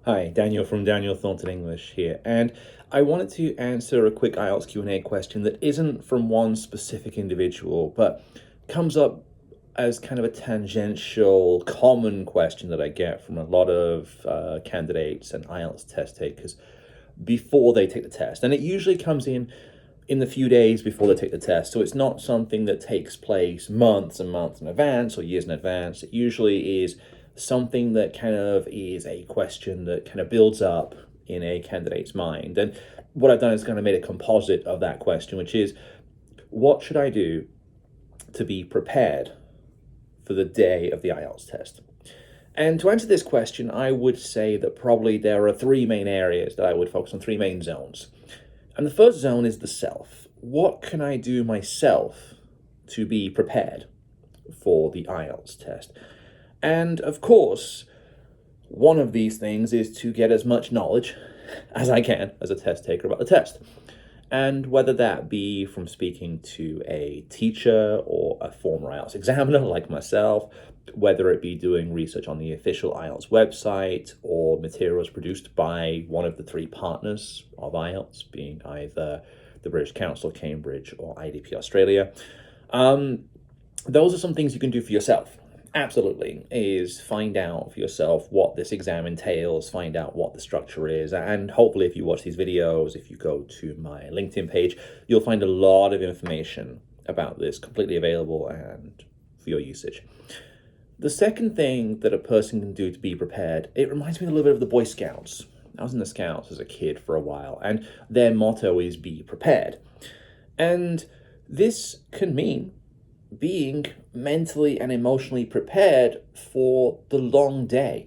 Hi, Daniel from Daniel Thornton English here, and I wanted to answer a quick IELTS Q&A question that isn't from one specific individual, but comes up as kind of a tangential, common question that I get from a lot of candidates and IELTS test takers before they take the test. And it usually comes in the few days before they take the test. So it's not something that takes place months and months in advance or years in advance. It usually is something that kind of is a question that kind of builds up in a candidate's mind. And what I've done is kind of made a composite of that question, which is, what should I do to be prepared for the day of the IELTS test? And to answer this question, I would say that probably there are three main areas that I would focus on, three main zones. And the first zone is the self. What can I do myself to be prepared for the IELTS test? And of course, one of these things is to get as much knowledge as I can as a test taker about the test. And whether that be from speaking to a teacher or a former IELTS examiner like myself, whether it be doing research on the official IELTS website or materials produced by one of the three partners of IELTS, being either the British Council, Cambridge, or IDP Australia. Those are some things you can do for yourself. Absolutely, is find out for yourself what this exam entails, find out what the structure is, and hopefully if you watch these videos, if you go to my LinkedIn page, you'll find a lot of information about this completely available and for your usage. The second thing that a person can do to be prepared, it reminds me a little bit of the Boy Scouts. I was in the Scouts as a kid for a while, and their motto is be prepared. And this can mean being mentally and emotionally prepared for the long day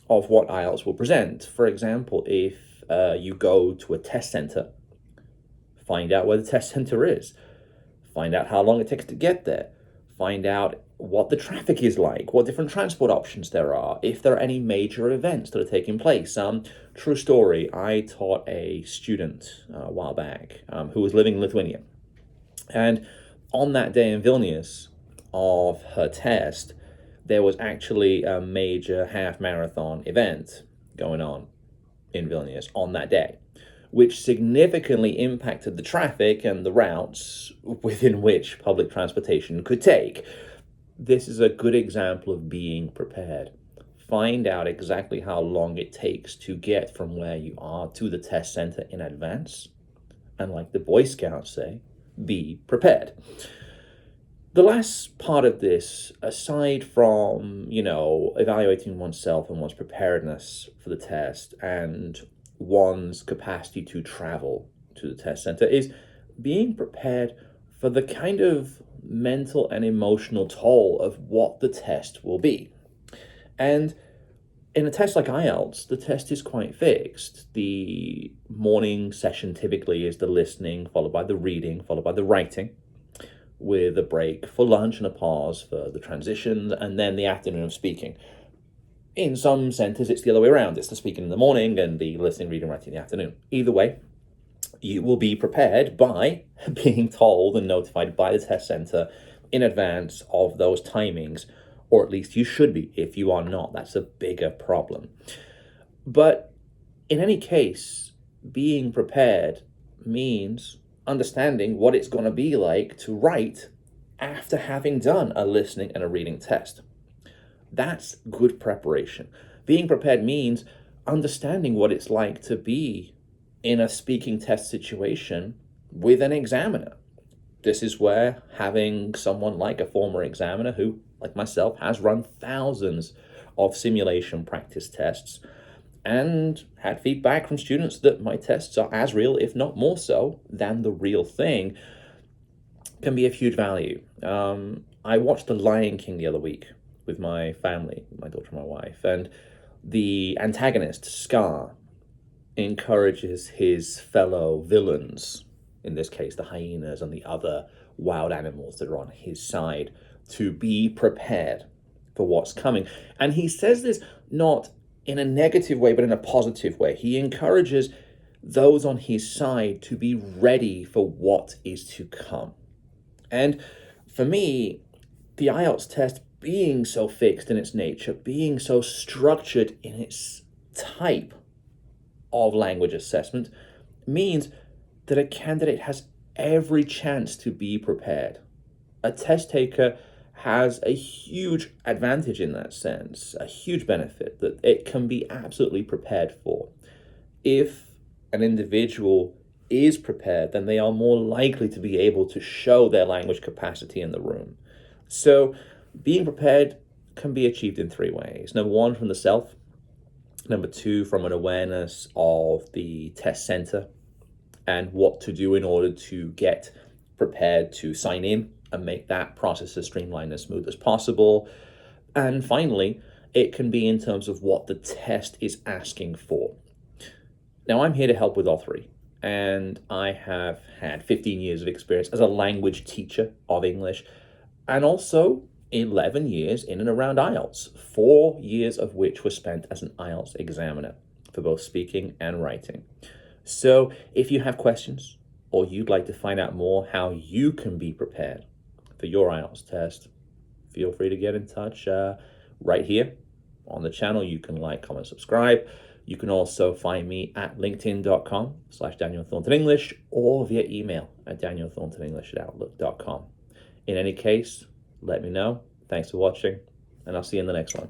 of what IELTS will present. For example, if you go to a test center, find out where the test center is, find out how long it takes to get there, find out what the traffic is like, what different transport options there are, if there are any major events that are taking place. True story, I taught a student a while back who was living in Lithuania. And on that day in Vilnius of her test, there was actually a major half marathon event going on in Vilnius on that day, which significantly impacted the traffic and the routes within which public transportation could take. This is a good example of being prepared. Find out exactly how long it takes to get from where you are to the test center in advance. And like the Boy Scouts say, be prepared. The last part of this, aside from, evaluating oneself and one's preparedness for the test and one's capacity to travel to the test center, is being prepared for the kind of mental and emotional toll of what the test will be. And in a test like IELTS, the test is quite fixed. The morning session typically is the listening, followed by the reading, followed by the writing, with a break for lunch and a pause for the transitions, and then the afternoon of speaking. In some centres, it's the other way around. It's the speaking in the morning and the listening, reading, writing in the afternoon. Either way, you will be prepared by being told and notified by the test centre in advance of those timings, or at least you should be. If you are not, that's a bigger problem. But in any case, being prepared means understanding what it's going to be like to write after having done a listening and a reading test. That's good preparation. Being prepared means understanding what it's like to be in a speaking test situation with an examiner. This is where having someone like a former examiner who, like myself, has run thousands of simulation practice tests and had feedback from students that my tests are as real, if not more so, than the real thing, can be of huge value. I watched The Lion King the other week with my family, my daughter and my wife, and the antagonist, Scar, encourages his fellow villains, in this case the hyenas and the other wild animals that are on his side, to be prepared for what's coming. And he says this not in a negative way, but in a positive way. He encourages those on his side to be ready for what is to come. And for me, the IELTS test being so fixed in its nature, being so structured in its type of language assessment means that a candidate has every chance to be prepared. A test taker has a huge advantage in that sense, a huge benefit that it can be absolutely prepared for. If an individual is prepared, then they are more likely to be able to show their language capacity in the room. So being prepared can be achieved in three ways. Number one, from the self. Number two, from an awareness of the test center and what to do in order to get prepared to sign in and make that process as streamlined and smooth as possible. And finally, it can be in terms of what the test is asking for. Now, I'm here to help with all three, and I have had 15 years of experience as a language teacher of English, and also 11 years in and around IELTS, 4 years of which were spent as an IELTS examiner for both speaking and writing. So if you have questions or you'd like to find out more how you can be prepared for your IELTS test, feel free to get in touch right here on the channel. You can like, comment, subscribe. You can also find me at linkedin.com/Daniel Thornton English or via email at danielthorntonenglish@outlook.com. In any case, let me know. Thanks for watching, and I'll see you in the next one.